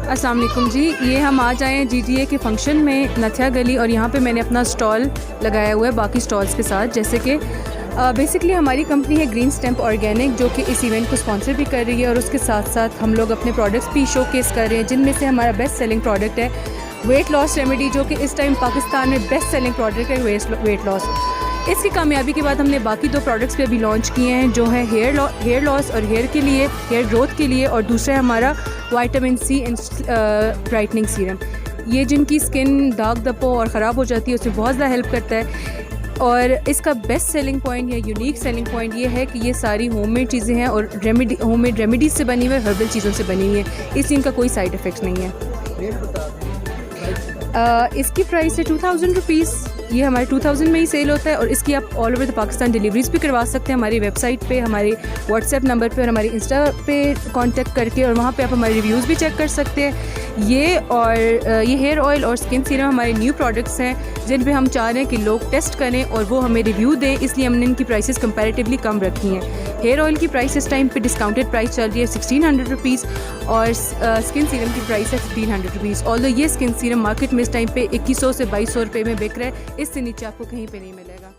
अस्सलाम वालेकुम जी। ये हम आज आए हैं GTA के फंक्शन में नथिया गली, और यहाँ पे मैंने अपना स्टॉल लगाया हुआ है बाकी स्टॉल्स के साथ। जैसे कि बेसिकली हमारी कंपनी है ग्रीन स्टैम्प ऑर्गेनिक, जो कि इस इवेंट को स्पॉन्सर भी कर रही है, और उसके साथ साथ हम लोग अपने प्रोडक्ट्स भी शोकेस कर रहे हैं, जिनमें से हमारा बेस्ट सेलिंग प्रोडक्ट है वेट लॉस रेमेडी, जो कि इस टाइम पाकिस्तान में बेस्ट सेलिंग प्रोडक्ट है वेट लॉस। इसकी कामयाबी के बाद हमने बाकी 2 प्रोडक्ट्स भी अभी लॉन्च किए हैं, जो है हेयर लॉस और हेयर के लिए, हेयर ग्रोथ के लिए, और दूसरा है हमारा vitamin C and brightening serum. ये जिनकी स्किन दाग धब्बों और ख़राब हो जाती है उसमें बहुत ज़्यादा हेल्प करता है। और इसका बेस्ट सेलिंग पॉइंट या यूनिक सेलिंग पॉइंट ये है कि ये सारी होममेड चीज़ें हैं और होममेड रेमेडीज़ से बनी हुई है, हर्बल चीज़ों से बनी हुई है, इसलिए इनका कोई साइड इफ़ेक्ट्स नहीं है। इसकी प्राइस है 2000 रुपीज़। ये हमारे 2000 में ही सेल होता है, और इसकी आप all over the Pakistan deliveries भी करवा सकते हैं हमारी वेबसाइट पे, हमारे व्हाट्सएप नंबर पे और हमारे इंस्टा पे कांटेक्ट करके, और वहाँ पे आप हमारे रिव्यूज़ भी चेक कर सकते हैं। ये हेयर ऑयल और स्किन सीरम हमारे न्यू प्रोडक्ट्स हैं, जिन पे हम चाह रहे हैं कि लोग टेस्ट करें और वो हमें रिव्यू दें, इसलिए हमने इनकी प्राइसेस कंपैरेटिवली कम रखी हैं। हेयर ऑयल की प्राइस इस टाइम पे डिस्काउंटेड प्राइस चल रही है 1600 रुपीज़, और स्किन सीरम की प्राइस है 1500 रुपीज़। ऑल्दो ये स्किन सीरम मार्केट में इस टाइम पे 2100 से 2200 रुपये में बिक रहा है, इससे नीचे आपको कहीं पे नहीं मिलेगा।